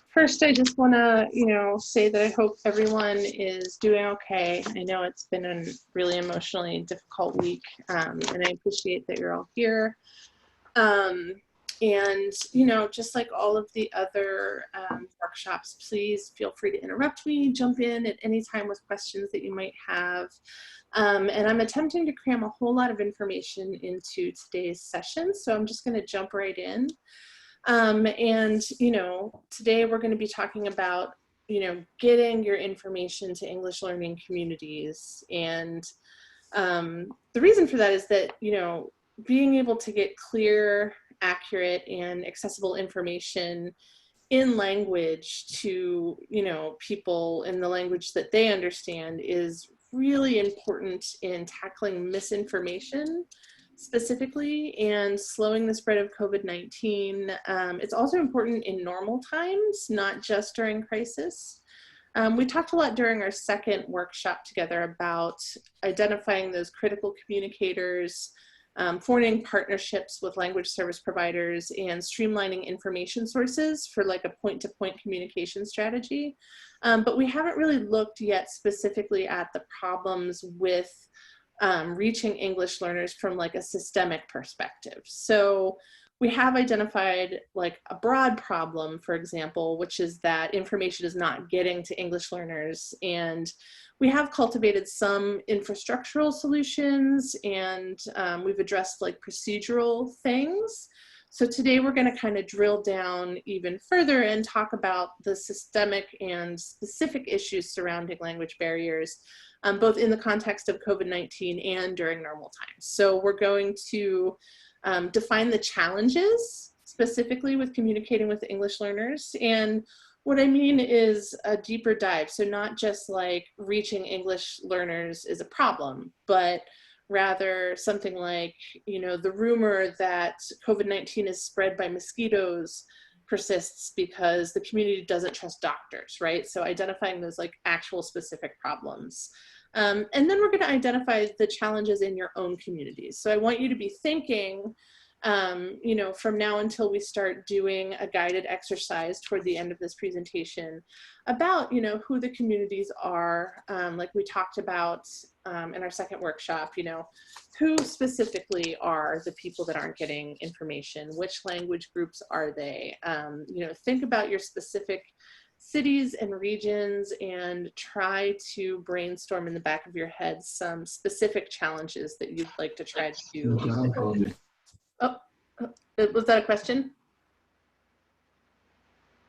First, I just want to, say that I hope everyone is doing okay. I know it's been a really emotionally difficult week, and I appreciate that you're all here. And, just like all of the other workshops, please feel free to interrupt me, jump in at any time with questions that you might have. And I'm attempting to cram a whole lot of information into today's session, so I'm just going to jump right in. And, today we're going to be talking about, getting your information to English learning communities. And the reason for that is that, being able to get clear, accurate, and accessible information in language to, people in the language that they understand is really important in tackling misinformation specifically and slowing the spread of COVID-19. It's also important in normal times, not just during crisis. We talked a lot during our second workshop together about identifying those critical communicators, forming partnerships with language service providers, and streamlining information sources for like a point-to-point communication strategy. But we haven't really looked yet specifically at the problems with reaching English learners from like a systemic perspective. So we have identified like a broad problem, for example, which is that information is not getting to English learners. And we have cultivated some infrastructural solutions, and we've addressed like procedural things. So today we're going to kind of drill down even further and talk about the systemic and specific issues surrounding language barriers, both in the context of COVID-19 and during normal times. So we're going to define the challenges specifically with communicating with English learners. And what I mean is a deeper dive. So not just like reaching English learners is a problem, but rather something like, the rumor that COVID-19 is spread by mosquitoes persists because the community doesn't trust doctors, right? So identifying those like actual specific problems. And then we're going to identify the challenges in your own communities. So I want you to be thinking, from now until we start doing a guided exercise toward the end of this presentation about, who the communities are, like we talked about in our second workshop, who specifically are the people that aren't getting information, which language groups are they, think about your specific cities and regions and try to brainstorm in the back of your head some specific challenges that you'd like to try to. Oh, was that a question?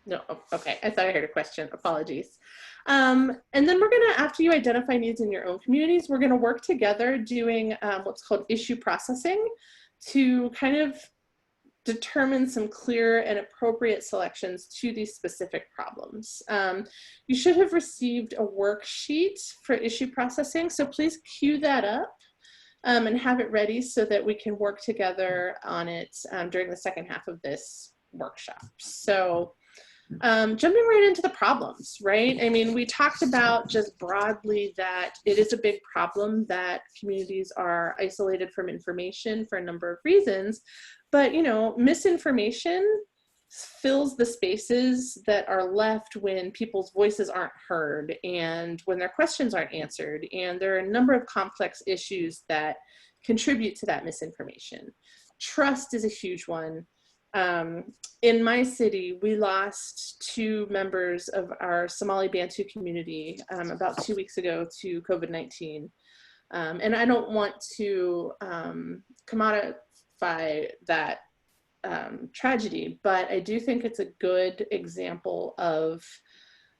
No, okay, I thought I heard a question, apologies. And then we're gonna, after you identify needs in your own communities, we're gonna work together doing what's called issue processing to kind of determine some clear and appropriate selections to these specific problems. You should have received a worksheet for issue processing, so please queue that up and have it ready so that we can work together on it during the second half of this workshop. So jumping right into the problems, right? I mean, we talked about just broadly that it is a big problem that communities are isolated from information for a number of reasons. But, misinformation fills the spaces that are left when people's voices aren't heard and when their questions aren't answered. And there are a number of complex issues that contribute to that misinformation. Trust is a huge one. In my city, we lost 2 members of our Somali Bantu community about 2 weeks ago to COVID-19. And I don't want to commodify that tragedy, but I do think it's a good example of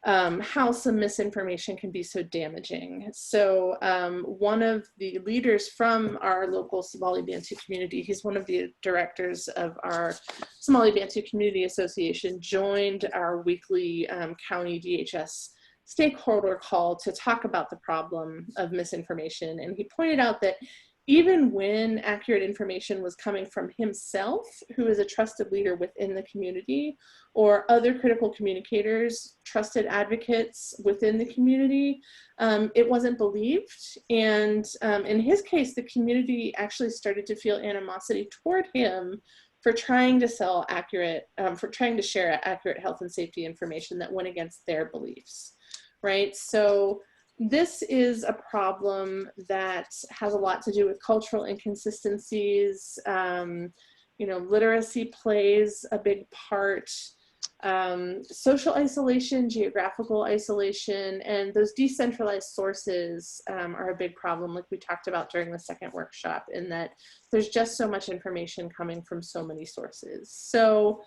how some misinformation can be so damaging. So one of the leaders from our local Somali Bantu community, he's one of the directors of our Somali Bantu Community Association, joined our weekly county DHS stakeholder call to talk about the problem of misinformation. And he pointed out that even when accurate information was coming from himself, who is a trusted leader within the community, or other critical communicators, trusted advocates within the community, it wasn't believed. And in his case, the community actually started to feel animosity toward him for trying to sell accurate, for trying to share accurate health and safety information that went against their beliefs, right? So this is a problem that has a lot to do with cultural inconsistencies. You know, literacy plays a big part. Social isolation, geographical isolation, and those decentralized sources are a big problem, like we talked about during the second workshop, in that there's just so much information coming from so many sources. So,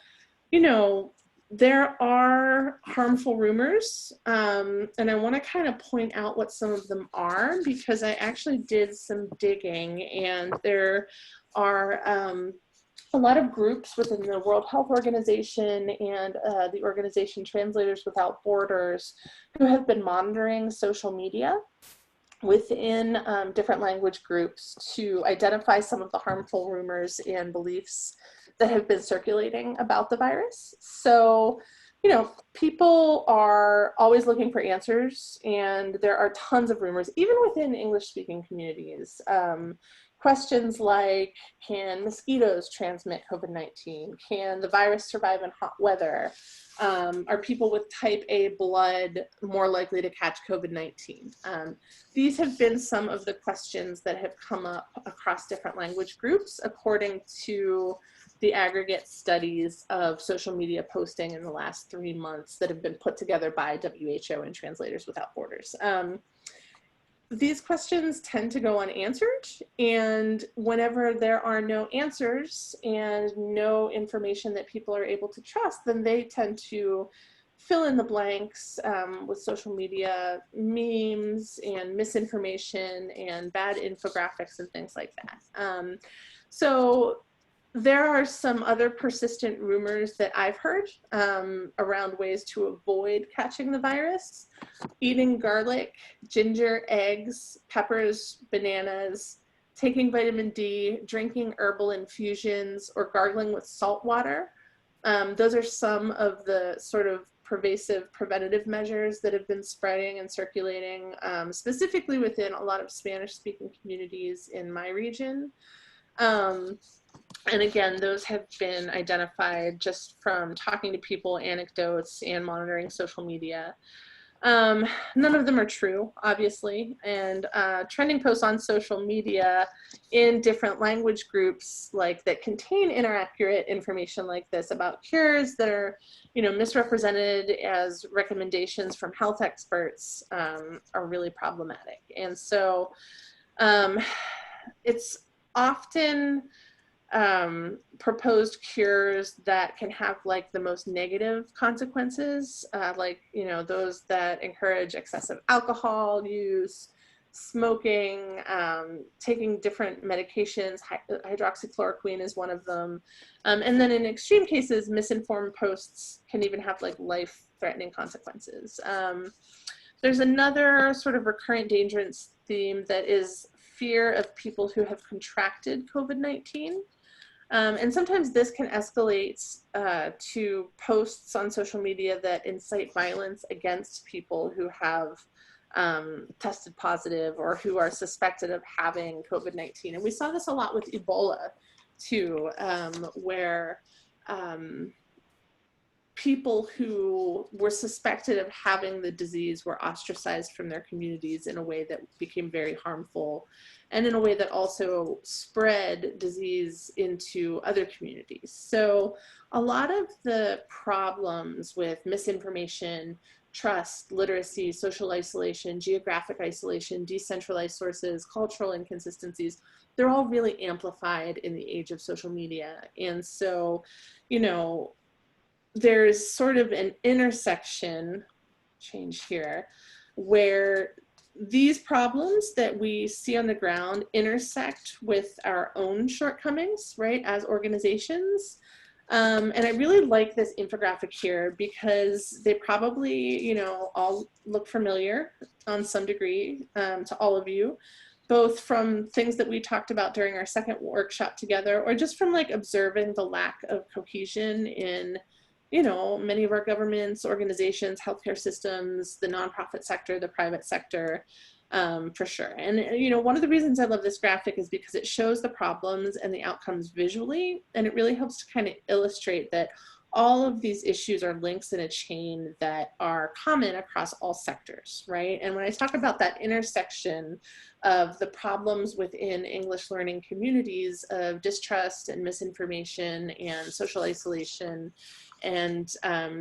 you know, there are harmful rumors, and I want to kind of point out what some of them are, because I actually did some digging, and there are a lot of groups within the World Health Organization and the organization Translators Without Borders who have been monitoring social media within different language groups to identify some of the harmful rumors and beliefs that have been circulating about the virus. So, you know, people are always looking for answers, and there are tons of rumors, even within English-speaking communities. Questions like, can mosquitoes transmit COVID-19? Can the virus survive in hot weather? Are people with type A blood more likely to catch COVID-19? These have been some of the questions that have come up across different language groups, according to the aggregate studies of social media posting in the last 3 months that have been put together by WHO and Translators Without Borders. These questions tend to go unanswered, and whenever there are no answers and no information that people are able to trust, then they tend to fill in the blanks with social media memes and misinformation and bad infographics and things like that. So there are some other persistent rumors that I've heard around ways to avoid catching the virus. Eating garlic, ginger, eggs, peppers, bananas, taking vitamin D, drinking herbal infusions, or gargling with salt water. Those are some of the sort of pervasive preventative measures that have been spreading and circulating, specifically within a lot of Spanish-speaking communities in my region. And again, those have been identified just from talking to people, anecdotes, and monitoring social media. None of them are true, obviously, and trending posts on social media in different language groups like that contain inaccurate information like this about cures that are, you know, misrepresented as recommendations from health experts are really problematic. And so it's often proposed cures that can have like the most negative consequences, like, you know, those that encourage excessive alcohol use, smoking, taking different medications. Hydroxychloroquine is one of them. And then in extreme cases, misinformed posts can even have like life-threatening consequences. There's another sort of recurrent dangerous theme that is fear of people who have contracted COVID-19. And sometimes this can escalate to posts on social media that incite violence against people who have tested positive or who are suspected of having COVID-19. And we saw this a lot with Ebola too, where people who were suspected of having the disease were ostracized from their communities in a way that became very harmful, and in a way that also spread disease into other communities. So a lot of the problems with misinformation, trust, literacy, social isolation, geographic isolation, decentralized sources, cultural inconsistencies, they're all really amplified in the age of social media. And so, you know, there's sort of an intersection, change here, where these problems that we see on the ground intersect with our own shortcomings, right, as organizations. And I really like this infographic here because they probably, you know, all look familiar on some degree to all of you, both from things that we talked about during our second workshop together, or just from like observing the lack of cohesion in, you know, many of our governments, organizations, healthcare systems, the nonprofit sector, the private sector. for sure. And, you know, one of the reasons I love this graphic is because it shows the problems and the outcomes visually, and it really helps to kind of illustrate that all of these issues are links in a chain that are common across all sectors, right? And when I talk about that intersection of the problems within English learning communities of distrust and misinformation and social isolation, and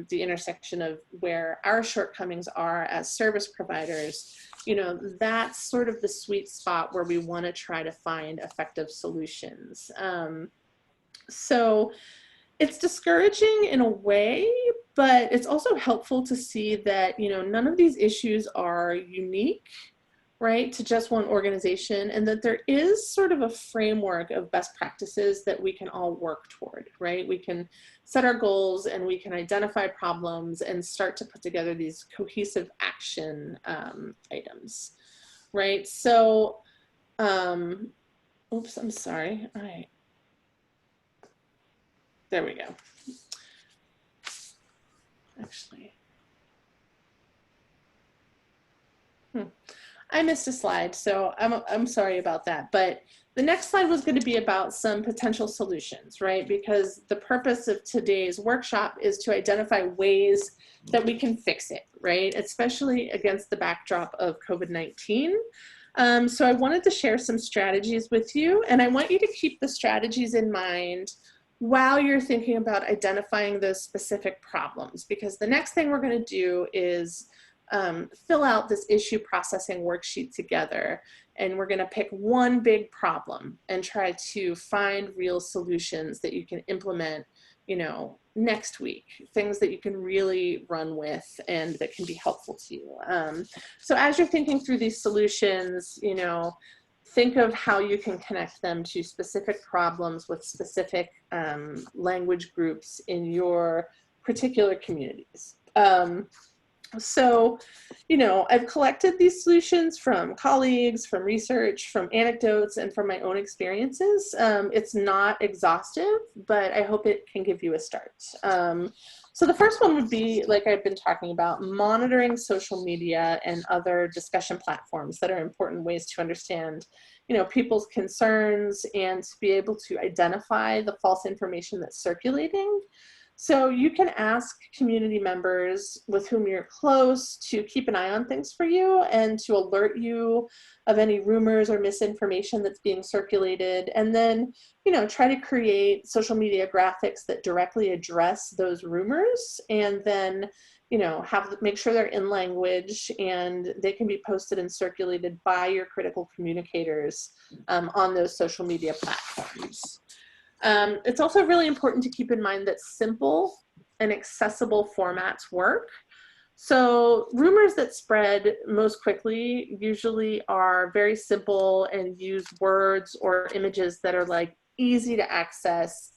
the intersection of where our shortcomings are as service providers, you know, that's sort of the sweet spot where we want to try to find effective solutions. So it's discouraging in a way, but it's also helpful to see that, you know, none of these issues are unique, right, to just one organization, and that there is sort of a framework of best practices that we can all work toward, right? We can set our goals and we can identify problems and start to put together these cohesive action items, right? So, oops, I'm sorry. All right. There we go. Actually, I missed a slide, so I'm sorry about that. But the next slide was going to be about some potential solutions, right? Because the purpose of today's workshop is to identify ways that we can fix it, right? Especially against the backdrop of COVID-19. So I wanted to share some strategies with you, and I want you to keep the strategies in mind while you're thinking about identifying those specific problems, because the next thing we're going to do is fill out this issue processing worksheet together, and we're going to pick one big problem and try to find real solutions that you can implement, you know, next week, things that you can really run with and that can be helpful to you. So as you're thinking through these solutions, you know, think of how you can connect them to specific problems with specific language groups in your particular communities. So, you know, I've collected these solutions from colleagues, from research, from anecdotes, and from my own experiences. It's not exhaustive, but I hope it can give you a start. So the first one would be, like I've been talking about, monitoring social media and other discussion platforms that are important ways to understand, you know, people's concerns and to be able to identify the false information that's circulating. So you can ask community members with whom you're close to keep an eye on things for you and to alert you of any rumors or misinformation that's being circulated. And then, you know, try to create social media graphics that directly address those rumors, and then, you know, make sure they're in language and they can be posted and circulated by your critical communicators on those social media platforms. It's also really important to keep in mind that simple and accessible formats work. So rumors that spread most quickly usually are very simple and use words or images that are like easy to access,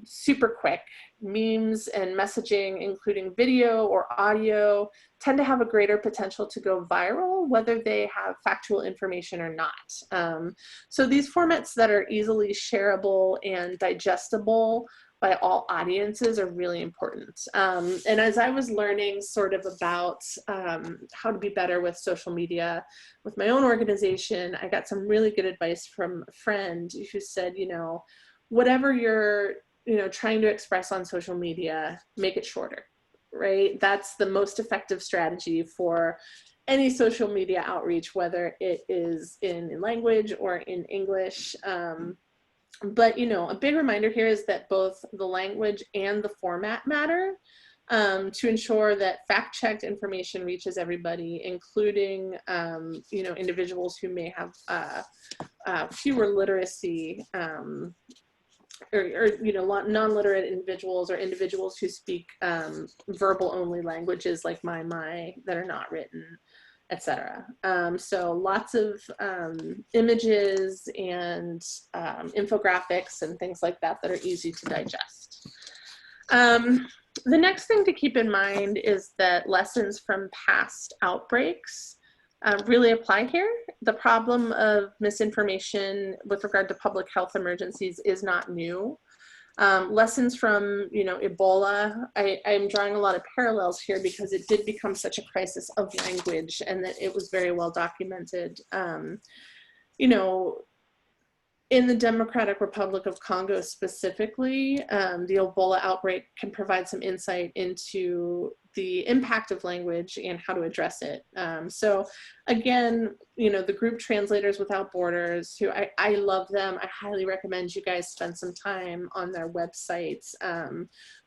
super quick. Memes and messaging, including video or audio, tend to have a greater potential to go viral, whether they have factual information or not. So these formats that are easily shareable and digestible by all audiences are really important. And as I was learning sort of about how to be better with social media with my own organization, I got some really good advice from a friend who said, you know, whatever you're, you know, trying to express on social media, make it shorter, right? That's the most effective strategy for any social media outreach, whether it is in language or in English. But, you know, a big reminder here is that both the language and the format matter to ensure that fact-checked information reaches everybody, including, you know, individuals who may have fewer literacy or you know, non-literate individuals or individuals who speak verbal only languages like my that are not written, etc. So lots of images and infographics and things like that that are easy to digest. The next thing to keep in mind is that lessons from past outbreaks really apply here. The problem of misinformation with regard to public health emergencies is not new. Lessons from, Ebola. I'm drawing a lot of parallels here because it did become such a crisis of language, and that it was very well documented. You know, in the Democratic Republic of Congo specifically, the Ebola outbreak can provide some insight into the impact of language and how to address it. So again, the group Translators Without Borders, who I love them. I highly recommend you guys spend some time on their websites,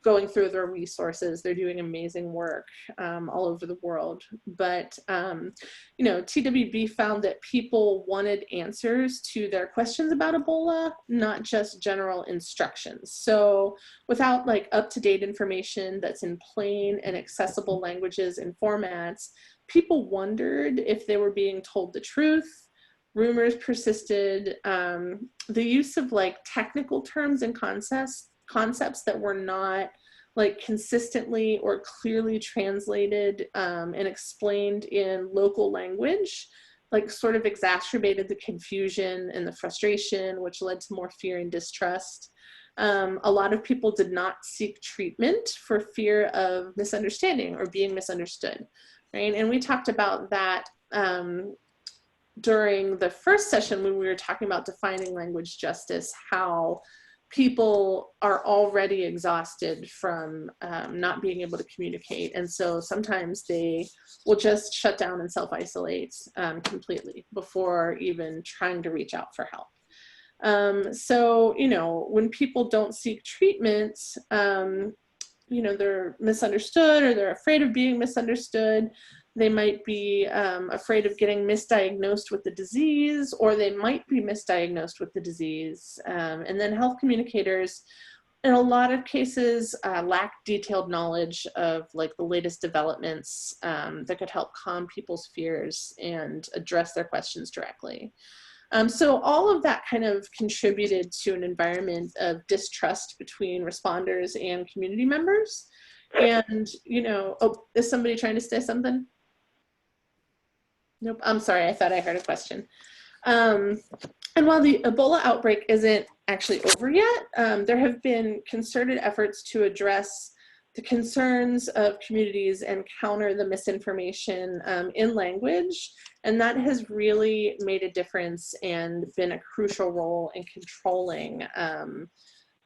going through their resources. They're doing amazing work all over the world. But, TWB found that people wanted answers to their questions about Ebola, not just general instructions. So without like up-to-date information that's in plain and accessible languages and formats, people wondered if they were being told the truth. Rumors persisted. The use of like technical terms and concepts that were not like consistently or clearly translated and explained in local language, like sort of exacerbated the confusion and the frustration, which led to more fear and distrust. A lot of people did not seek treatment for fear of misunderstanding or being misunderstood, right? And we talked about that during the first session when we were talking about defining language justice, how people are already exhausted from not being able to communicate. And so sometimes they will just shut down and self-isolate completely before even trying to reach out for help. So, when people don't seek treatment, they're misunderstood or they're afraid of being misunderstood. They might be afraid of getting misdiagnosed with the disease, or they might be misdiagnosed with the disease. And then health communicators, in a lot of cases, lack detailed knowledge of like the latest developments that could help calm people's fears and address their questions directly. So all of that kind of contributed to an environment of distrust between responders and community members. And, oh, is somebody trying to say something? Nope, I'm sorry, I thought I heard a question. And while the Ebola outbreak isn't actually over yet, there have been concerted efforts to address the concerns of communities and counter the misinformation in language. And that has really made a difference and been a crucial role in controlling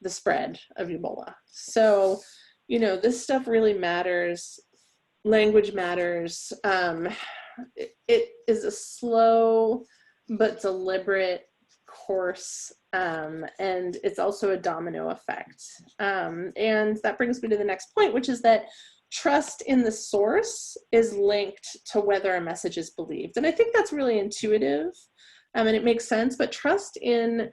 the spread of Ebola. So, this stuff really matters. Language matters. It is a slow but deliberate course, and it's also a domino effect. And that brings me to the next point, which is that trust in the source is linked to whether a message is believed. And I think that's really intuitive, and it makes sense, but trust in,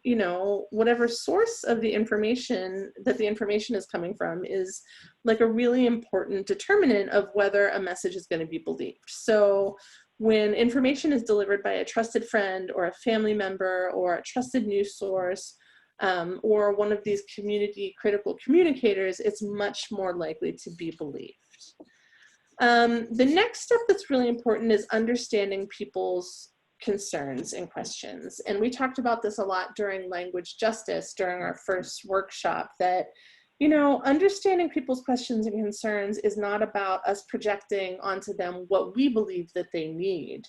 whatever source of the information that the information is coming from is like a really important determinant of whether a message is going to be believed. So when information is delivered by a trusted friend or a family member or a trusted news source, or one of these community critical communicators, it's much more likely to be believed. The next step that's really important is understanding people's concerns and questions. And we talked about this a lot during language justice during our first workshop, that understanding people's questions and concerns is not about us projecting onto them what we believe that they need.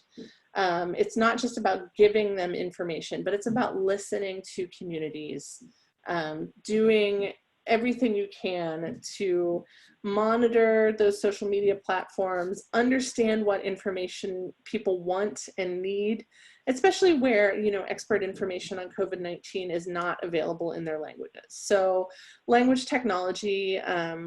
It's not just about giving them information, but it's about listening to communities, doing everything you can to monitor those social media platforms, understand what information people want and need, especially where, expert information on COVID-19 is not available in their languages. So language technology,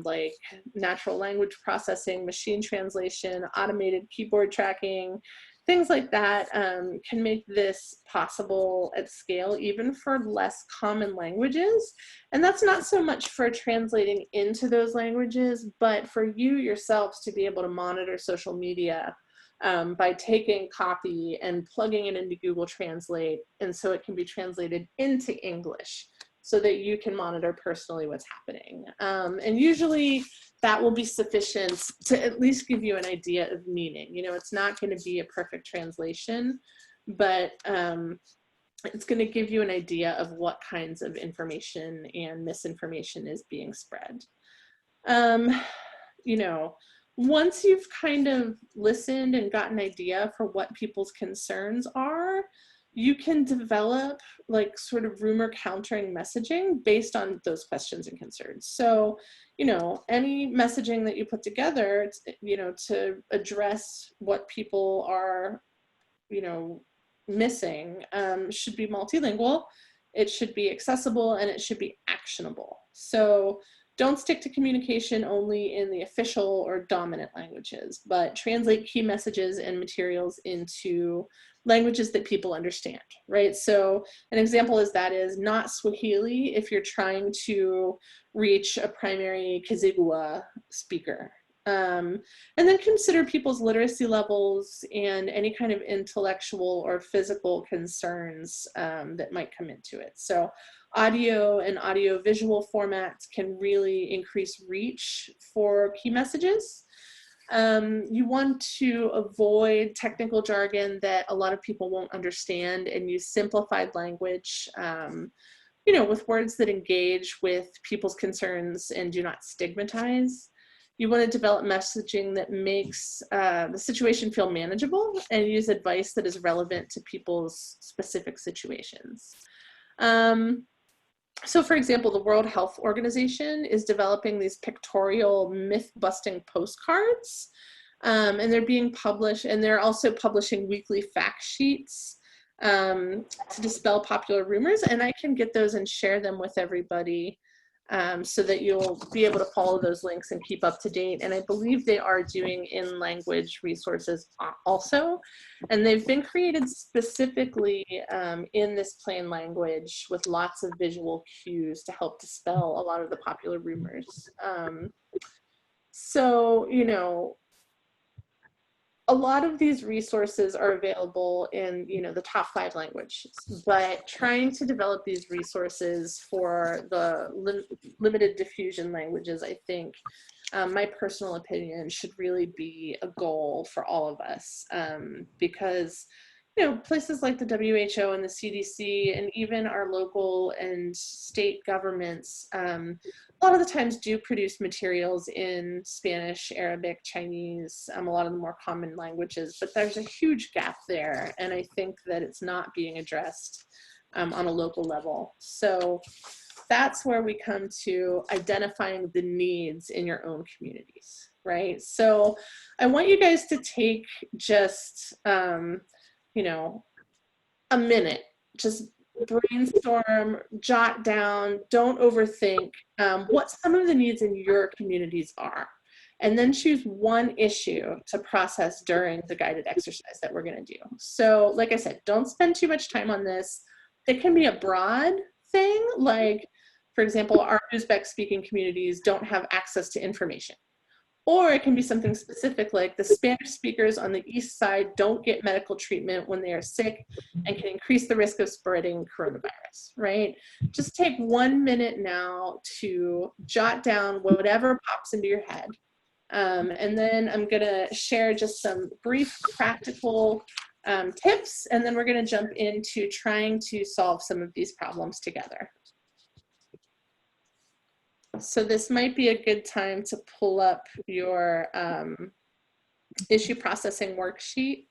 like natural language processing, machine translation, automated keyboard tracking, things like that can make this possible at scale, even for less common languages. And that's not so much for translating into those languages, but for you yourselves to be able to monitor social media by taking copy and plugging it into Google Translate, and so it can be translated into English so that you can monitor personally what's happening. And usually that will be sufficient to at least give you an idea of meaning. It's not going to be a perfect translation, but it's going to give you an idea of what kinds of information and misinformation is being spread. You know, once you've kind of listened and got an idea for what people's concerns are, you can develop like sort of rumor countering messaging based on those questions and concerns. So, you know, any messaging that you put together, you know, to address what people are, you know, missing, should be multilingual, it should be accessible, and it should be actionable. So don't stick to communication only in the official or dominant languages, but translate key messages and materials into languages that people understand, right? So an example is not Swahili if you're trying to reach a primary Kizigua speaker. And then consider people's literacy levels and any kind of intellectual or physical concerns that might come into it. So audio and audio-visual formats can really increase reach for key messages. You want to avoid technical jargon that a lot of people won't understand and use simplified language, you know, with words that engage with people's concerns and do not stigmatize. You want to develop messaging that makes the situation feel manageable and use advice that is relevant to people's specific situations. So for example, the World Health Organization is developing these pictorial myth-busting postcards, and they're being published, and they're also publishing weekly fact sheets to dispel popular rumors, and I can get those and share them with everybody so that you'll be able to follow those links and keep up to date. And I believe they are doing in-language resources also. And they've been created specifically in this plain language with lots of visual cues to help dispel a lot of the popular rumors. So, you know, a lot of these resources are available in, you know, the top 5 languages, but trying to develop these resources for the limited diffusion languages, I think, my personal opinion, should really be a goal for all of us, because, you know, places like the WHO and the CDC and even our local and state governments, a lot of the times do produce materials in Spanish, Arabic, Chinese, a lot of the more common languages, but there's a huge gap there. And I think that it's not being addressed on a local level. So that's where we come to identifying the needs in your own communities, right? So I want you guys to take just, you know, a minute, just brainstorm, jot down, don't overthink what some of the needs in your communities are, and then choose one issue to process during the guided exercise that we're going to do. So like I said, don't spend too much time on this. It can be a broad thing, like, for example, our Uzbek speaking communities don't have access to information. Or it can be something specific like the Spanish speakers on the East Side don't get medical treatment when they are sick and can increase the risk of spreading coronavirus, right? Just take 1 minute now to jot down whatever pops into your head. And then I'm gonna share just some brief practical tips, and then we're gonna jump into trying to solve some of these problems together. So this might be a good time to pull up your issue processing worksheet.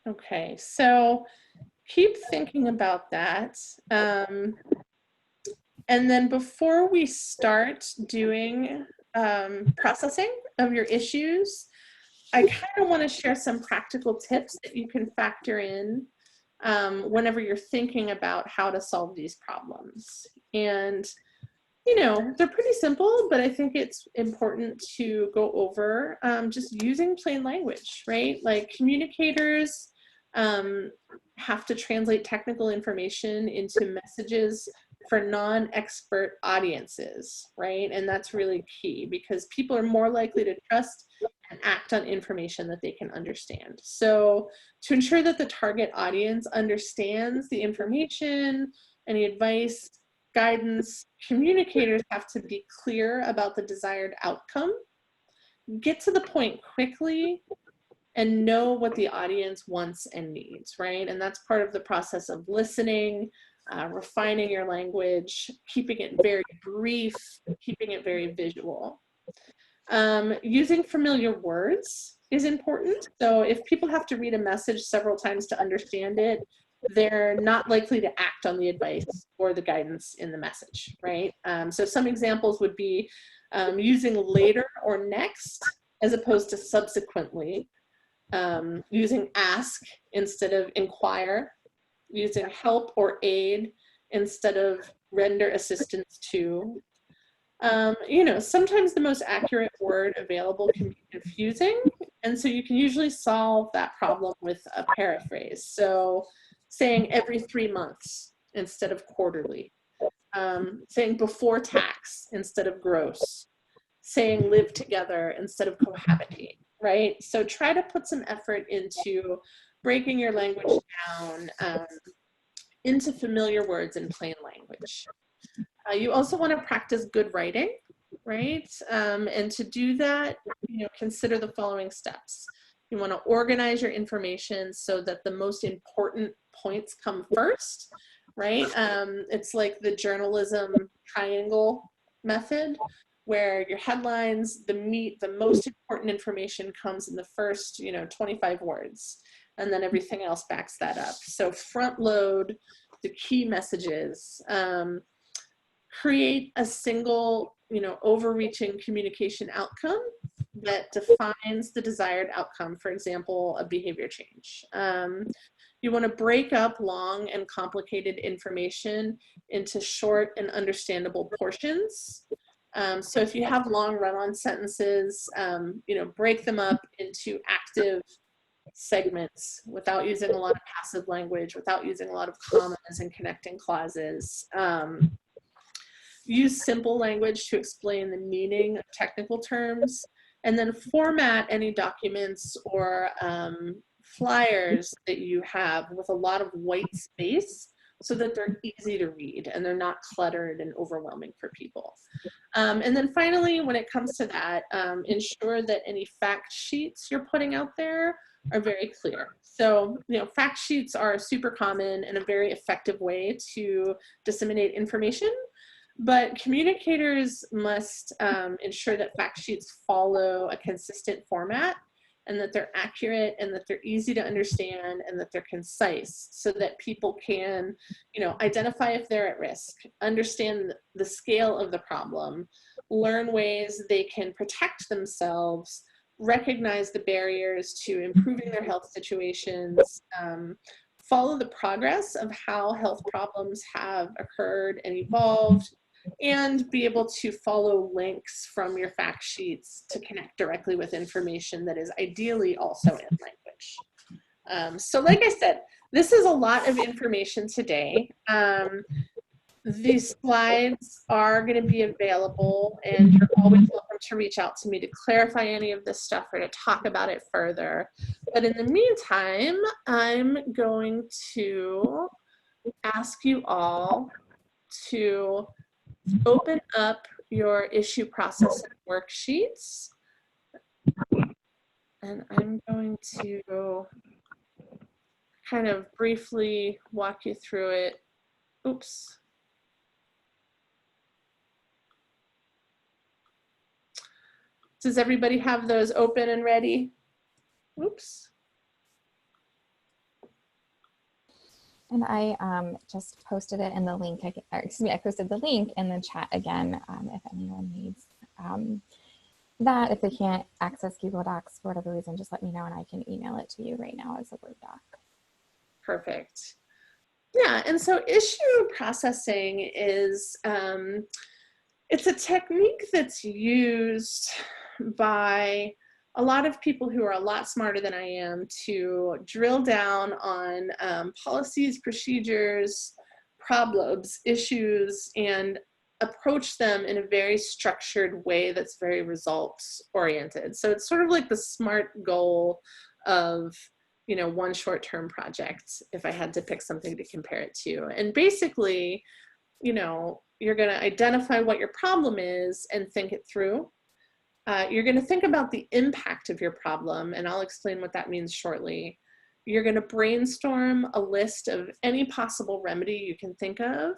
Okay, so keep thinking about that. And then before we start doing processing of your issues, I kind of want to share some practical tips that you can factor in whenever you're thinking about how to solve these problems. And, you know, they're pretty simple, but I think it's important to go over just using plain language, right? Like communicators have to translate technical information into messages for non-expert audiences, right? And that's really key because people are more likely to trust and act on information that they can understand. So to ensure that the target audience understands the information, any advice, guidance, communicators have to be clear about the desired outcome, get to the point quickly, and know what the audience wants and needs, right? And that's part of the process of listening, refining your language, keeping it very brief, keeping it very visual. Using familiar words is important. So if people have to read a message several times to understand it, they're not likely to act on the advice or the guidance in the message, right? So some examples would be using later or next as opposed to subsequently, using ask instead of inquire, using help or aid instead of render assistance to. You know, sometimes the most accurate word available can be confusing, and so you can usually solve that problem with a paraphrase. So saying every 3 months instead of quarterly, saying before tax instead of gross, saying live together instead of cohabitate, right? So try to put some effort into breaking your language down into familiar words in plain language. You also want to practice good writing, right? And to do that, you know, consider the following steps. You want to organize your information so that the most important points come first, right? It's like the journalism triangle method, where your headlines, the meat, the most important information comes in the first, you know, 25 words, and then everything else backs that up. So front load the key messages. Create a single, you know, overreaching communication outcome that defines the desired outcome, for example, a behavior change. You want to break up long and complicated information into short and understandable portions. So if you have long run-on sentences, you know, break them up into active segments without using a lot of passive language, without using a lot of commas and connecting clauses. Use simple language to explain the meaning of technical terms, and then format any documents or flyers that you have with a lot of white space so that they're easy to read and they're not cluttered and overwhelming for people. And then finally, when it comes to that, ensure that any fact sheets you're putting out there are very clear. So, you know, fact sheets are super common and a very effective way to disseminate information. But communicators must ensure that fact sheets follow a consistent format and that they're accurate and that they're easy to understand and that they're concise so that people can, you know, identify if they're at risk, understand the scale of the problem, learn ways they can protect themselves, recognize the barriers to improving their health situations, follow the progress of how health problems have occurred and evolved, and be able to follow links from your fact sheets to connect directly with information that is ideally also in language. So like I said, this is a lot of information today. These slides are going to be available, and you're always welcome to reach out to me to clarify any of this stuff or to talk about it further. But in the meantime, I'm going to ask you all to open up your issue processing worksheets, and I'm going to kind of briefly walk you through it. Oops. Does everybody have those open and ready? Oops. And I just posted it in the link. I posted the link in the chat again if anyone needs that. If they can't access Google Docs for whatever reason, just let me know and I can email it to you right now as a Word doc. Perfect. Yeah, and so issue processing is, it's a technique that's used by a lot of people who are a lot smarter than I am to drill down on policies, procedures, problems, issues, and approach them in a very structured way that's very results oriented. So it's sort of like the SMART goal of, you know, one short-term project, if I had to pick something to compare it to. And basically, you know, you're going to identify what your problem is and think it through. You're going to think about the impact of your problem, and I'll explain what that means shortly. You're going to brainstorm a list of any possible remedy you can think of,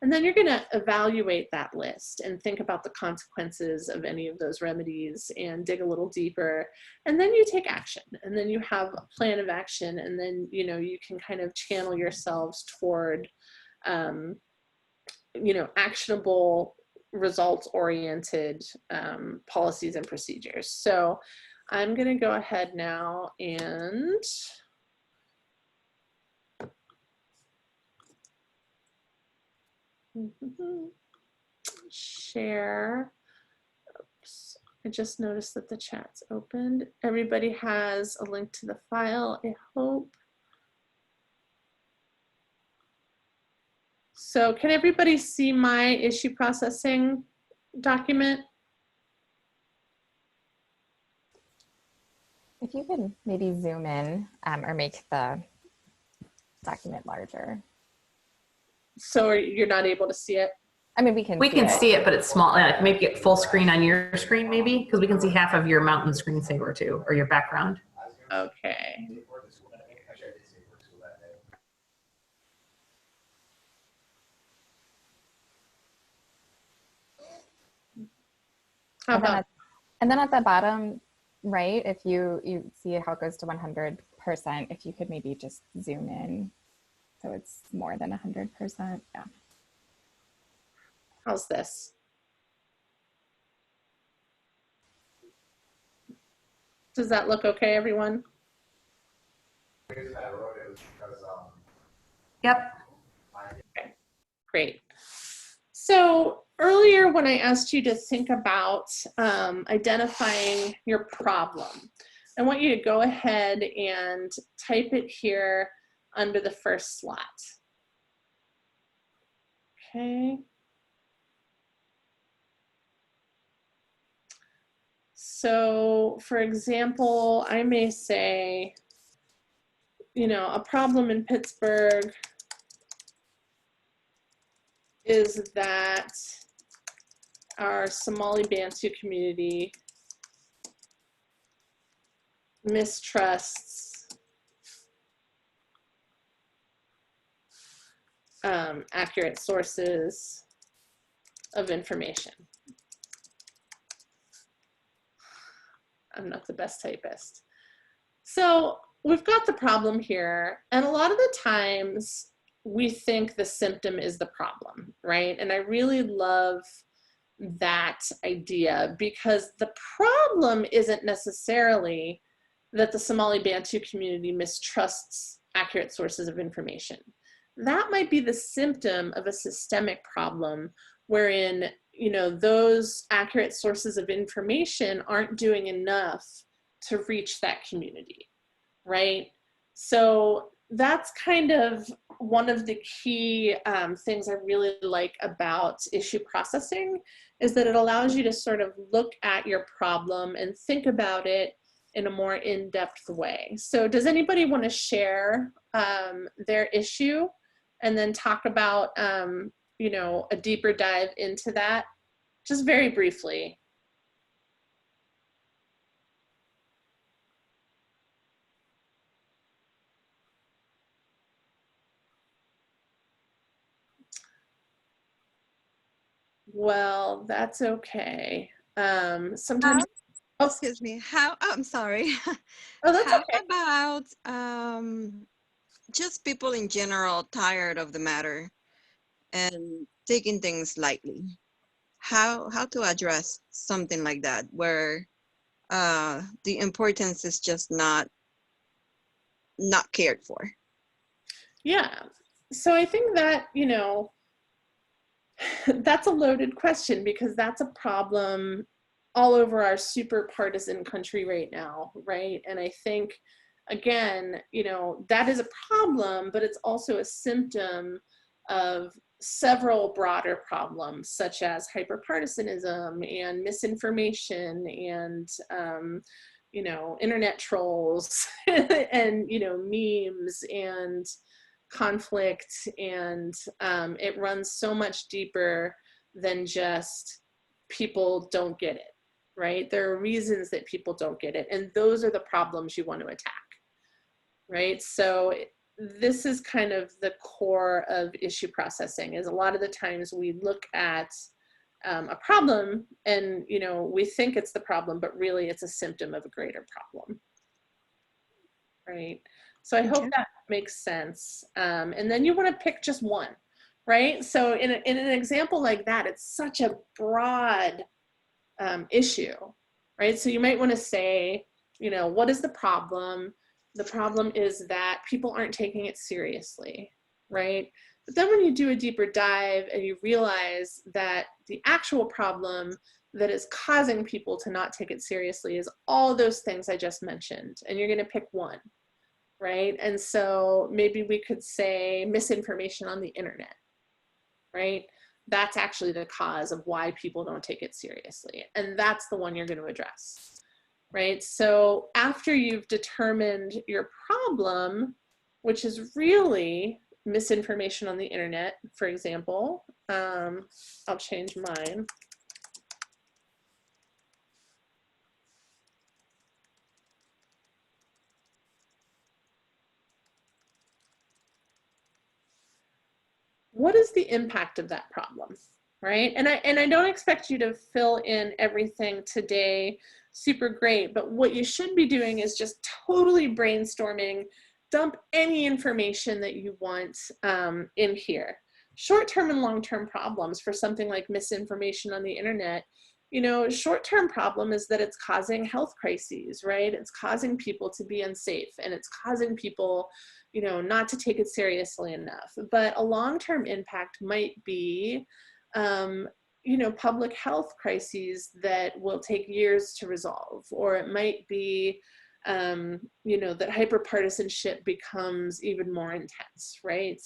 and then you're going to evaluate that list and think about the consequences of any of those remedies and dig a little deeper. And then you take action, and then you have a plan of action, and then, you know, you can kind of channel yourselves toward, you know, actionable, results-oriented policies and procedures. So I'm going to go ahead now and share. Oops, I just noticed that the chat's opened. Everybody has a link to the file, I hope. So can everybody see my issue processing document? If you could maybe zoom in or make the document larger. So you're not able to see it? I mean, we can see it, but it's small. Like maybe get full screen on your screen, maybe, because we can see half of your mountain screensaver too, or your background. Okay. How about? And then at the bottom right, if you see how it goes to 100%, if you could maybe just zoom in so it's more than 100%. Yeah. How's this? Does that look okay, everyone? Yep. Okay, great. So earlier when I asked you to think about identifying your problem, I want you to go ahead and type it here under the first slot. Okay. So for example, I may say, you know, a problem in Pittsburgh is that our Somali Bantu community mistrusts accurate sources of information. I'm not the best typist. So we've got the problem here, and a lot of the times we think the symptom is the problem, right? And I really love that idea, because the problem isn't necessarily that the Somali Bantu community mistrusts accurate sources of information. That might be the symptom of a systemic problem wherein, you know, those accurate sources of information aren't doing enough to reach that community, right? So that's kind of one of the key things I really like about issue processing, is that it allows you to sort of look at your problem and think about it in a more in-depth way. So does anybody want to share their issue and then talk about, you know, a deeper dive into that, just very briefly? Well, that's okay. Sometimes, oh, excuse me. How? Oh, I'm sorry. Oh, that's How okay. about just people in general tired of the matter and taking things lightly? How to address something like that, where the importance is just not cared for? Yeah. So I think that, you know, that's a loaded question, because that's a problem all over our super partisan country right now, right? And I think, again, you know, that is a problem, but it's also a symptom of several broader problems, such as hyperpartisanism and misinformation and, you know, internet trolls and, you know, memes and conflict. And it runs so much deeper than just people don't get it, right? There are reasons that people don't get it, and those are the problems you want to attack, right? So this is kind of the core of issue processing, is a lot of the times we look at a problem and, you know, we think it's the problem, but really it's a symptom of a greater problem, right? So I hope that makes sense. And then you want to pick just one, right? So in an example like that, it's such a broad issue, right? So you might want to say, you know, what is the problem? The problem is that people aren't taking it seriously, right? But then when you do a deeper dive and you realize that the actual problem that is causing people to not take it seriously is all those things I just mentioned, and you're going to pick one, right? And so maybe we could say misinformation on the internet, right? That's actually the cause of why people don't take it seriously. And that's the one you're going to address, right? So after you've determined your problem, which is really misinformation on the internet, for example, I'll change mine. What is the impact of that problem, right? And I don't expect you to fill in everything today super great, but what you should be doing is just totally brainstorming, dump any information that you want in here. Short-term and long-term problems for something like misinformation on the internet, you know, short-term problem is that it's causing health crises, right? It's causing people to be unsafe, and it's causing people, you know, not to take it seriously enough. But a long-term impact might be, you know, public health crises that will take years to resolve, or it might be, you know, that hyperpartisanship becomes even more intense, right?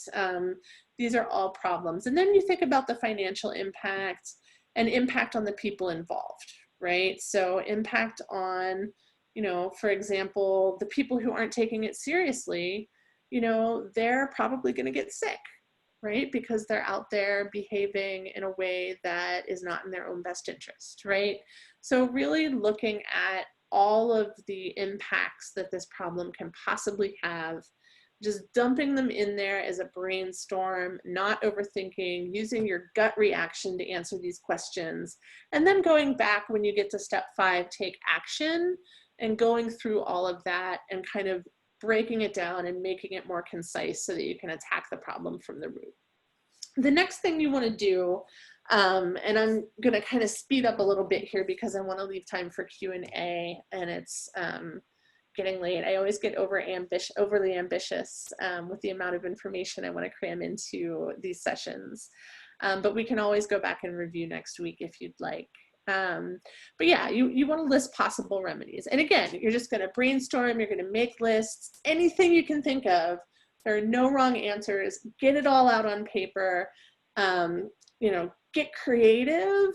These are all problems. And then you think about the financial impact and impact on the people involved, right? So impact on, you know, for example, the people who aren't taking it seriously, you know, they're probably going to get sick, right? Because they're out there behaving in a way that is not in their own best interest, right? So really looking at all of the impacts that this problem can possibly have, just dumping them in there as a brainstorm, not overthinking, using your gut reaction to answer these questions, and then going back when you get to step 5, take action, and going through all of that and kind of breaking it down and making it more concise so that you can attack the problem from the root. The next thing you want to do, and I'm going to kind of speed up a little bit here because I want to leave time for Q&A, and it's getting late. I always get overly ambitious with the amount of information I want to cram into these sessions. But we can always go back and review next week if you'd like. But yeah, you want to list possible remedies. And again, you're just going to brainstorm, you're going to make lists, anything you can think of. There are no wrong answers. Get it all out on paper. You know, get creative,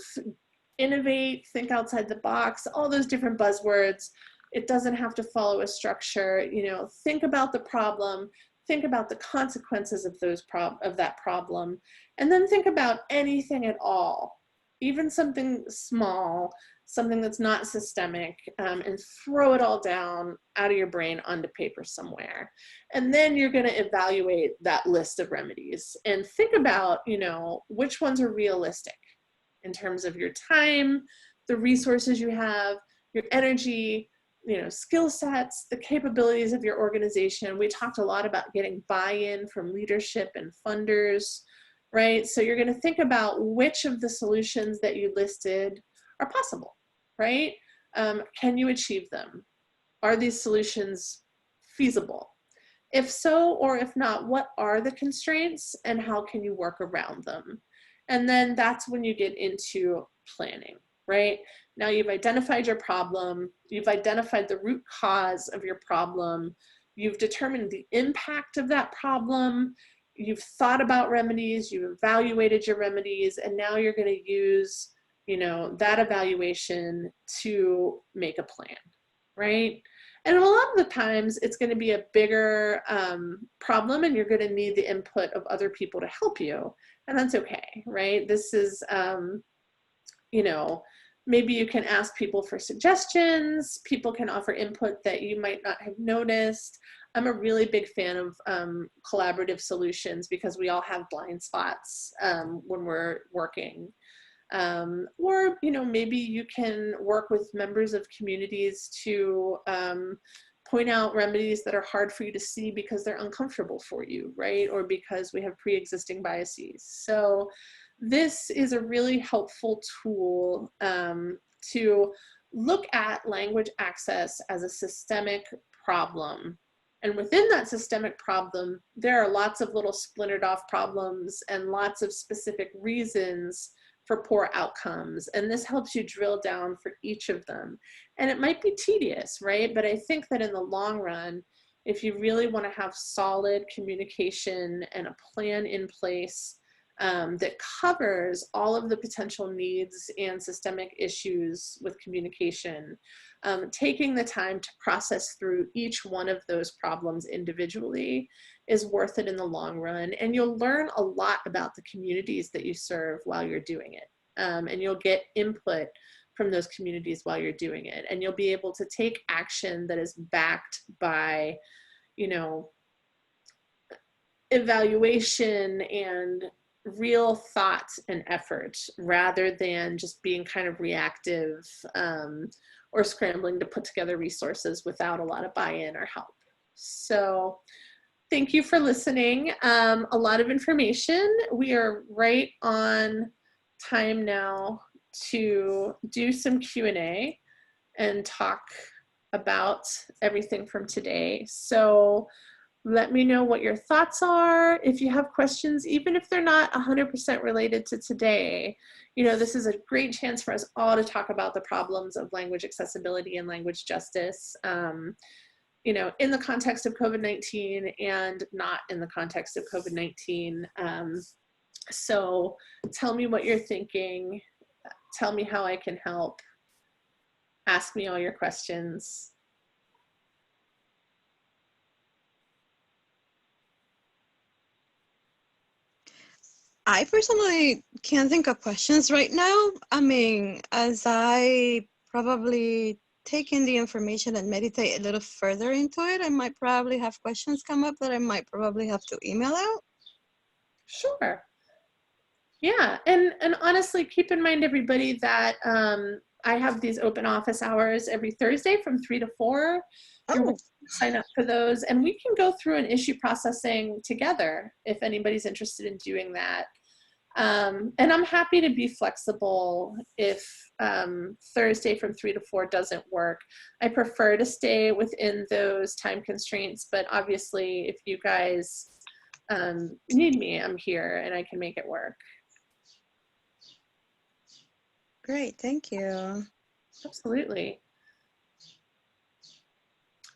innovate, think outside the box, all those different buzzwords. It doesn't have to follow a structure. You know, think about the problem, think about the consequences of that problem, and then think about anything at all, even something small, something that's not systemic, and throw it all down out of your brain onto paper somewhere. And then you're going to evaluate that list of remedies and think about, you know, which ones are realistic in terms of your time, the resources you have, your energy, you know, skill sets, the capabilities of your organization. We talked a lot about getting buy-in from leadership and funders, right? So you're going to think about which of the solutions that you listed are possible, right? Can you achieve them? Are these solutions feasible? If so, or if not, what are the constraints and how can you work around them? And then that's when you get into planning, right? Now you've identified your problem, you've identified the root cause of your problem, you've determined the impact of that problem, you've thought about remedies, you've evaluated your remedies, and now you're going to use, you know, that evaluation to make a plan, right? And a lot of the times it's going to be a bigger problem, and you're going to need the input of other people to help you. And that's okay, right? This is, you know, maybe you can ask people for suggestions. People can offer input that you might not have noticed. I'm a really big fan of collaborative solutions because we all have blind spots when we're working. Or, you know, maybe you can work with members of communities to point out remedies that are hard for you to see because they're uncomfortable for you, right? Or because we have pre-existing biases. So this is a really helpful tool to look at language access as a systemic problem. And within that systemic problem, there are lots of little splintered off problems and lots of specific reasons for poor outcomes. And this helps you drill down for each of them. And it might be tedious, right? But I think that in the long run, if you really want to have solid communication and a plan in place that covers all of the potential needs and systemic issues with communication, taking the time to process through each one of those problems individually is worth it in the long run. And you'll learn a lot about the communities that you serve while you're doing it. And you'll get input from those communities while you're doing it. And you'll be able to take action that is backed by, you know, evaluation and real thought and effort, rather than just being kind of reactive or scrambling to put together resources without a lot of buy-in or help. So thank you for listening. A lot of information. We are right on time now to do some Q&A and talk about everything from today. So let me know what your thoughts are. If you have questions, even if they're not 100% related to today, you know, this is a great chance for us all to talk about the problems of language accessibility and language justice, you know, in the context of COVID-19 and not in the context of COVID-19. So tell me what you're thinking. Tell me how I can help. Ask me all your questions. I personally can't think of questions right now. I mean, as I probably take in the information and meditate a little further into it, I might probably have questions come up that I might probably have to email out. Sure. Yeah, and honestly, keep in mind, everybody, that I have these open office hours every Thursday from 3 to 4. You're welcome to sign up for those, and we can go through an issue processing together if anybody's interested in doing that. And I'm happy to be flexible if Thursday from 3 to 4 doesn't work. I prefer to stay within those time constraints, but obviously if you guys need me, I'm here and I can make it work. Great, thank you. Absolutely.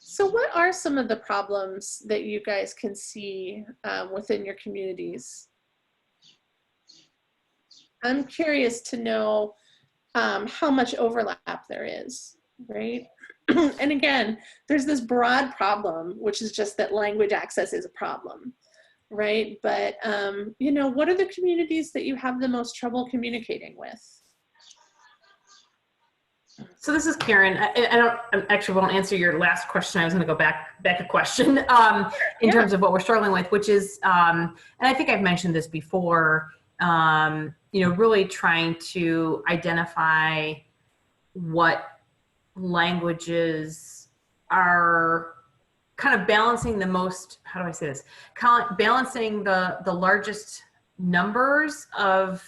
So what are some of the problems that you guys can see within your communities? I'm curious to know how much overlap there is, right? And again, there's this broad problem, which is just that language access is a problem, right? But, you know, what are the communities that you have the most trouble communicating with? So this is Karen. I actually won't answer your last question. I was going to go back a question in terms of what we're struggling with, which is, and I think I've mentioned this before, you know, really trying to identify what languages are kind of balancing the most, how do I say this? Balancing the largest numbers of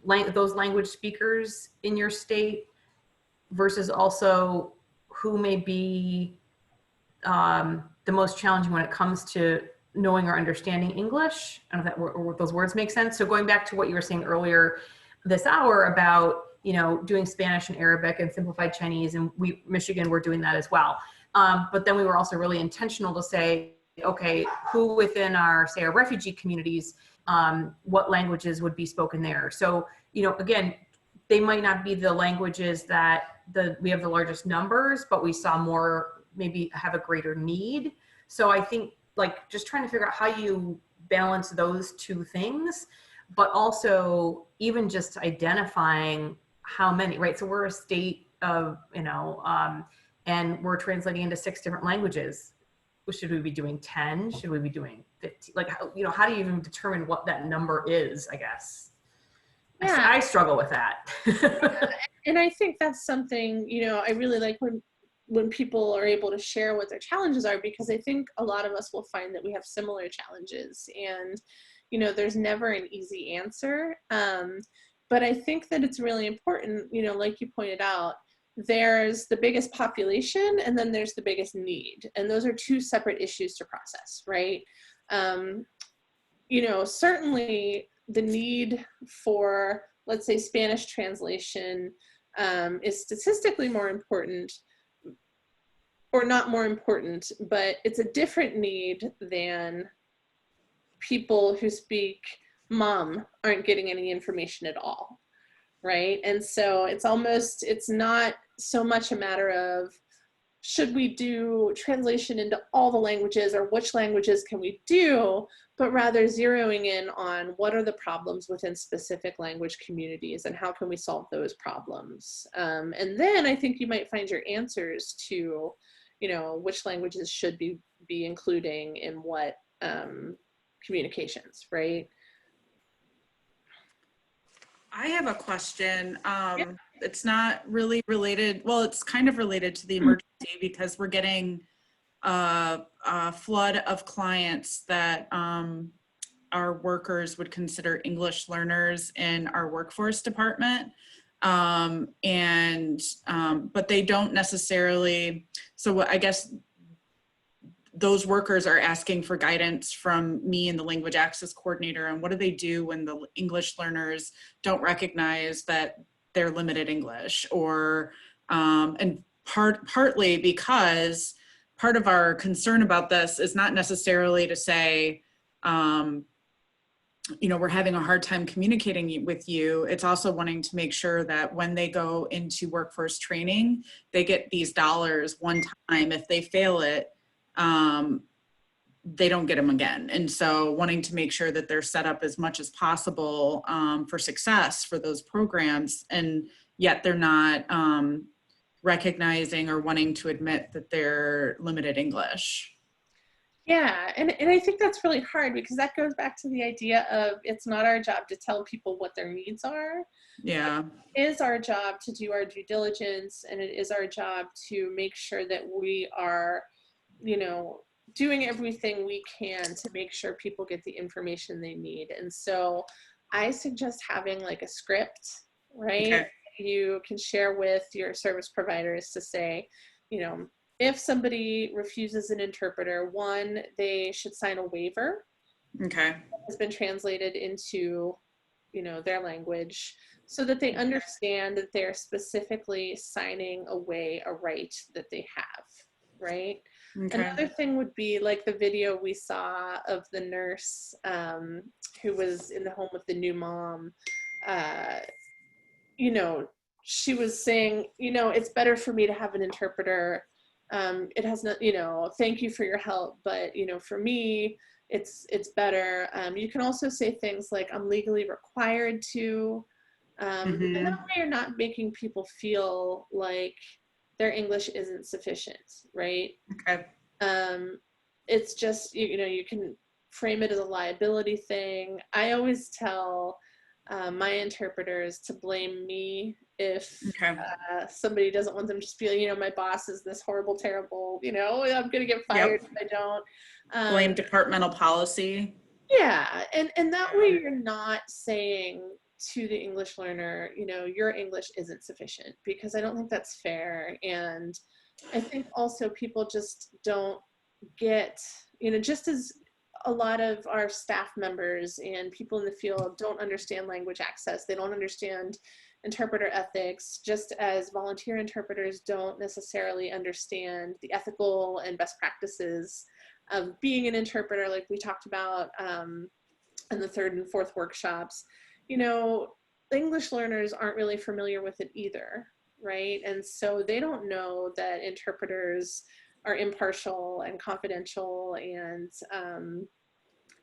those language speakers in your state versus also who may be the most challenging when it comes to knowing or understanding English. I don't know if those words make sense. So going back to what you were saying earlier this hour about, you know, doing Spanish and Arabic and simplified Chinese, and Michigan, we're doing that as well. But then we were also really intentional to say, okay, who within our, say, our refugee communities, what languages would be spoken there? So, you know, again, they might not be the languages that we have the largest numbers, but we saw more, maybe have a greater need. So I think like just trying to figure out how you balance those two things, but also even just identifying how many, right? So we're a state of, you know, and we're translating into 6 different languages. Should we be doing 10? Should we be doing 15? Like, how, you know, how do you even determine what that number is, I guess? Yeah. I struggle with that. And I think that's something, you know, I really like when people are able to share what their challenges are, because I think a lot of us will find that we have similar challenges, and, you know, there's never an easy answer. But I think that it's really important, you know, like you pointed out, there's the biggest population and then there's the biggest need. And those are 2 separate issues to process, right? You know, certainly the need for, let's say, Spanish translation is statistically more important, or not more important, but it's a different need than people who speak Hmong aren't getting any information at all, right? And so it's not so much a matter of should we do translation into all the languages or which languages can we do, but rather zeroing in on what are the problems within specific language communities and how can we solve those problems. And then I think you might find your answers to, you know, which languages should be including in what communications, right? I have a question. It's not really related. Well, it's kind of related to the emergency because we're getting a flood of clients that our workers would consider English learners in our workforce department. But they don't necessarily, so I guess those workers are asking for guidance from me and the language access coordinator. And what do they do when the English learners don't recognize that they're limited English? Or, and partly because part of our concern about this is not necessarily to say, you know, we're having a hard time communicating with you. It's also wanting to make sure that when they go into workforce training, they get these dollars one time. If they fail it, they don't get them again. And so wanting to make sure that they're set up as much as possible for success for those programs, and yet they're not recognizing or wanting to admit that they're limited English. Yeah, and I think that's really hard, because that goes back to the idea of it's not our job to tell people what their needs are. Yeah. It is our job to do our due diligence, and it is our job to make sure that we are, you know, doing everything we can to make sure people get the information they need. And so I suggest having like a script, right? Okay. You can share with your service providers to say, you know, if somebody refuses an interpreter, one, they should sign a waiver. Okay. That has been translated into, you know, their language, so that they understand that they're specifically signing away a right that they have, right? Okay. Another thing would be like the video we saw of the nurse who was in the home with the new mom. You know, she was saying, you know, it's better for me to have an interpreter. It has not, you know, thank you for your help, but, you know, for me, it's better. You can also say things like, I'm legally required to, and that way you're not making people feel like their English isn't sufficient, right? Okay. It's just, you know, you can frame it as a liability thing. I always tell my interpreters to blame me if somebody doesn't want them to feel, you know, my boss is this horrible, terrible, you know, I'm going to get fired if I don't. Blame departmental policy. Yeah, and that way you're not saying to the English learner, you know, your English isn't sufficient, because I don't think that's fair. And I think also people just don't get, you know, just as a lot of our staff members and people in the field don't understand language access, they don't understand interpreter ethics, just as volunteer interpreters don't necessarily understand the ethical and best practices of being an interpreter, like we talked about in the third and fourth workshops, you know, English learners aren't really familiar with it either, right? And so they don't know that interpreters are impartial and confidential and,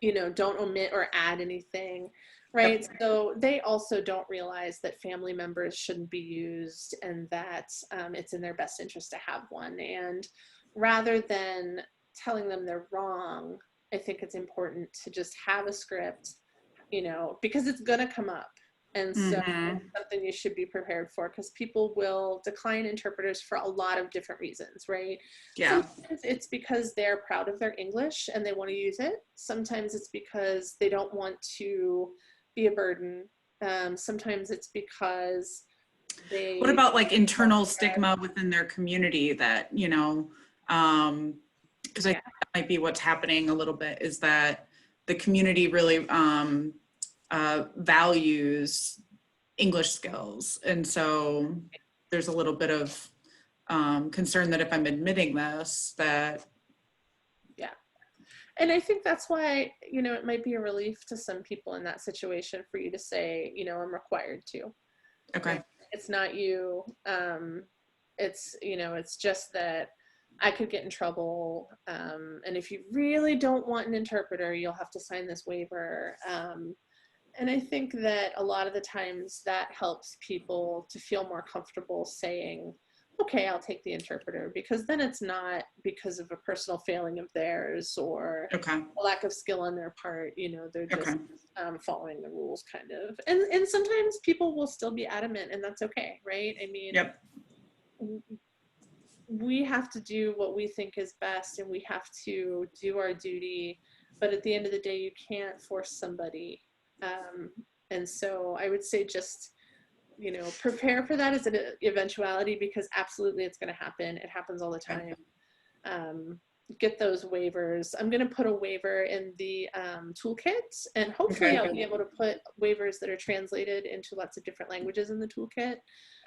you know, don't omit or add anything, right? Yep. So they also don't realize that family members shouldn't be used and that it's in their best interest to have one. And rather than telling them they're wrong, I think it's important to just have a script, you know, because it's going to come up. And so it's something you should be prepared for, because people will decline interpreters for a lot of different reasons, right? Yeah. Sometimes it's because they're proud of their English and they want to use it. Sometimes it's because they don't want to be a burden. Sometimes it's because they... What about like internal stigma within their community that, you know, because I think that might be what's happening a little bit, is that the community really values English skills. And so there's a little bit of concern that if I'm admitting this, that... Yeah. And I think that's why, you know, it might be a relief to some people in that situation for you to say, you know, I'm required to. Okay. It's not you. It's, you know, it's just that I could get in trouble. And if you really don't want an interpreter, you'll have to sign this waiver. And I think that a lot of the times that helps people to feel more comfortable saying, okay, I'll take the interpreter, because then it's not because of a personal failing of theirs or Okay. a lack of skill on their part. You know, they're just following the rules kind of. And sometimes people will still be adamant, and that's okay, right? I mean, Yep. We have to do what we think is best, and we have to do our duty. But at the end of the day, you can't force somebody. And so I would say just, you know, prepare for that as an eventuality, because absolutely it's going to happen. It happens all the time. Get those waivers. I'm going to put a waiver in the toolkit, and hopefully I'll be able to put waivers that are translated into lots of different languages in the toolkit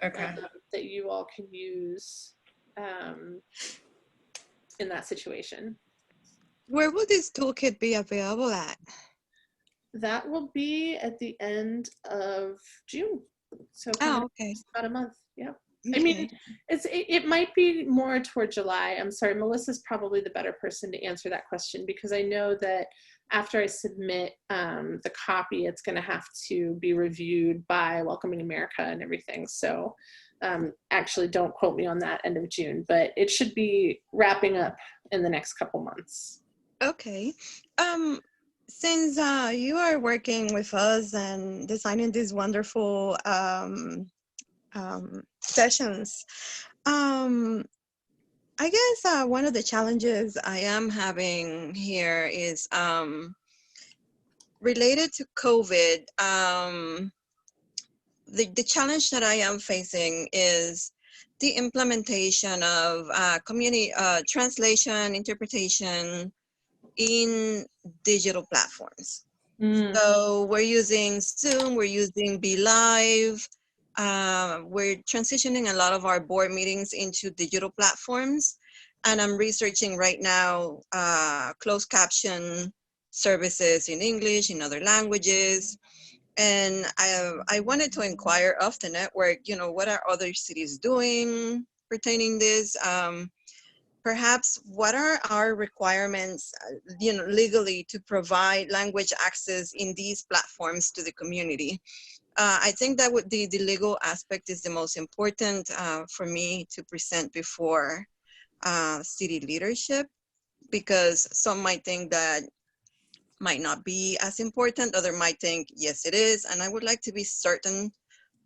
that you all can use in that situation. Where will this toolkit be available at? That will be at the end of June. So okay. About a month. Yeah. Okay. I mean, it might be more toward July. I'm sorry, Melissa's probably the better person to answer that question, because I know that after I submit the copy, it's going to have to be reviewed by Welcoming America and everything. So actually, don't quote me on that, end of June, but it should be wrapping up in the next couple months. Okay. Since you are working with us and designing these wonderful sessions, I guess one of the challenges I am having here is related to COVID. The challenge that I am facing is the implementation of community translation, interpretation in digital platforms. So we're using Zoom, we're using Be Live, we're transitioning a lot of our board meetings into digital platforms. And I'm researching right now closed caption services in English, in other languages. And I wanted to inquire of the network, you know, what are other cities doing pertaining this? Perhaps what are our requirements, you know, legally to provide language access in these platforms to the community? I think that the legal aspect is the most important for me to present before city leadership, because some might think that might not be as important, other might think, yes, it is. And I would like to be certain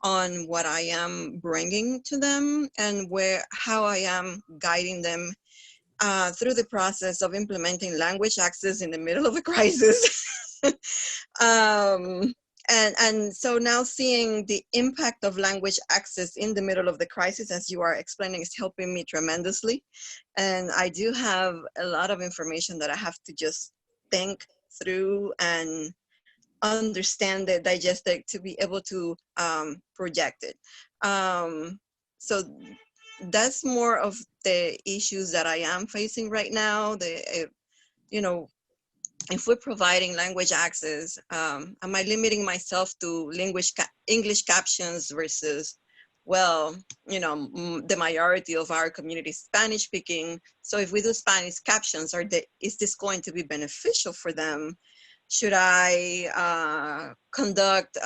on what I am bringing to them and how I am guiding them through the process of implementing language access in the middle of a crisis. And so now seeing the impact of language access in the middle of the crisis, as you are explaining, is helping me tremendously. And I do have a lot of information that I have to just think through and understand it, digest it, to be able to project it. So that's more of the issues that I am facing right now. you know, if we're providing language access, am I limiting myself to English captions versus, well, you know, the majority of our community is Spanish speaking. So if we do Spanish captions, is this going to be beneficial for them? Should I conduct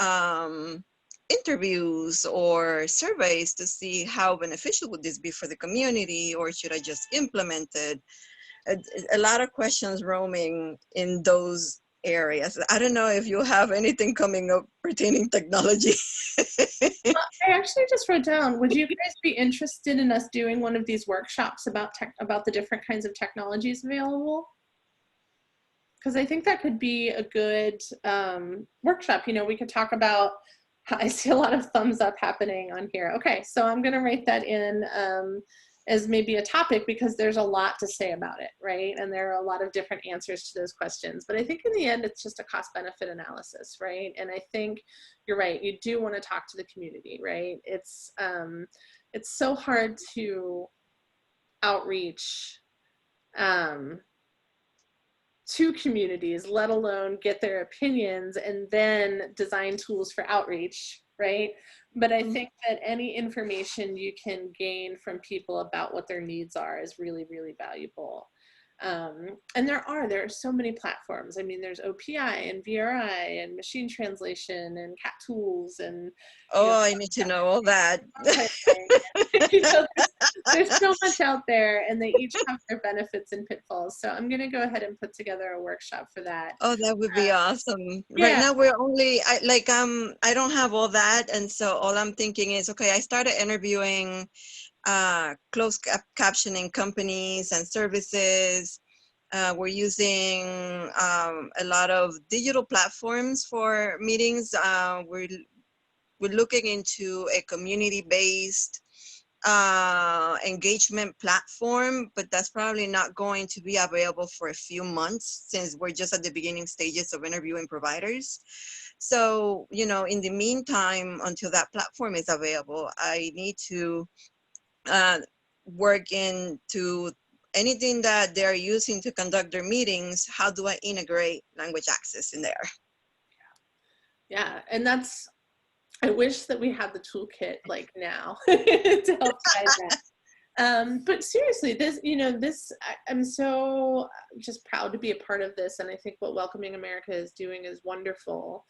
interviews or surveys to see how beneficial would this be for the community, or should I just implement it? A lot of questions roaming in those areas. I don't know if you have anything coming up pertaining technology. I actually just wrote down, would you guys be interested in us doing one of these workshops about the different kinds of technologies available? Because I think that could be a good workshop. You know, we could talk about, I see a lot of thumbs up happening on here. Okay, so I'm gonna write that in as maybe a topic, because there's a lot to say about it, right? And there are a lot of different answers to those questions. But I think in the end, it's just a cost benefit analysis, right? And I think you're right, you do wanna talk to the community, right? It's so hard to outreach to communities, let alone get their opinions and then design tools for outreach, right? But I think that any information you can gain from people about what their needs are is really, really valuable. And there are so many platforms. I mean, there's OPI and VRI and machine translation and cat tools and I need to know all that. you know, there's so much out there, and they each have their benefits and pitfalls. So I'm going to go ahead and put together a workshop for that. Oh, that would be awesome. Yeah. Right now we're only, I don't have all that. And so all I'm thinking is, okay, I started interviewing closed captioning companies and services. We're using a lot of digital platforms for meetings. We're looking into a community-based engagement platform, but that's probably not going to be available for a few months since we're just at the beginning stages of interviewing providers. So, you know, in the meantime, until that platform is available, I need to work into anything that they're using to conduct their meetings. How do I integrate language access in there? Yeah, and I wish that we had the toolkit like now to help guide that. But seriously, I'm so just proud to be a part of this. And I think what Welcoming America is doing is wonderful,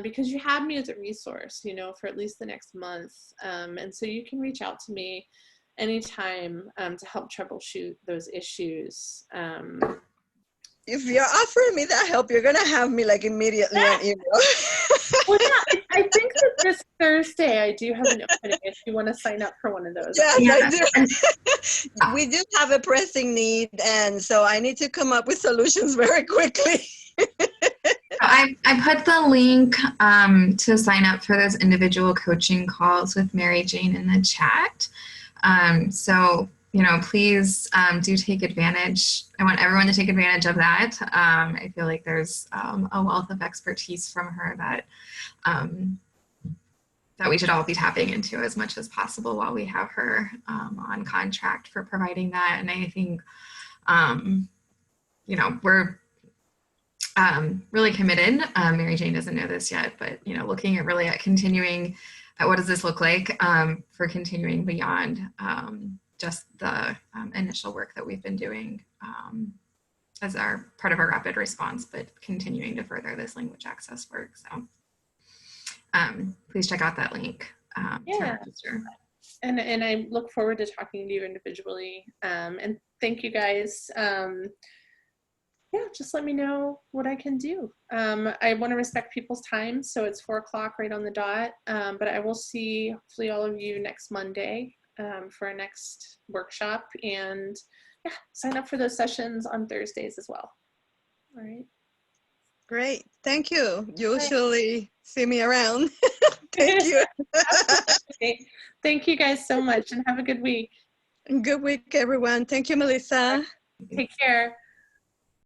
because you have me as a resource, you know, for at least the next month. And so you can reach out to me anytime to help troubleshoot those issues. If you're offering me that help, you're gonna have me like immediately on email. Well, yeah, I think that this Thursday I do have an opening if you want to sign up for one of those. Yes, I do. We do have a pressing need, and so I need to come up with solutions very quickly. I put the link to sign up for those individual coaching calls with Mary Jane in the chat. So, you know, please do take advantage. I want everyone to take advantage of that. I feel like there's a wealth of expertise from her that that we should all be tapping into as much as possible while we have her on contract for providing that. And I think, you know, we're really committed. Mary Jane doesn't know this yet, but, you know, looking at really at continuing at what does this look like for continuing beyond just the initial work that we've been doing as our part of our rapid response, but continuing to further this language access work. So please check out that link to register. And I look forward to talking to you individually. And thank you guys. Yeah, just let me know what I can do. I want to respect people's time, so it's 4 o'clock right on the dot. But I will see hopefully all of you next Monday for our next workshop, and yeah, sign up for those sessions on Thursdays as well. All right. Great, thank you. Usually see me around. Thank you. Thank you guys so much, and have a good week. Good week, everyone. Thank you, Melissa. Take care.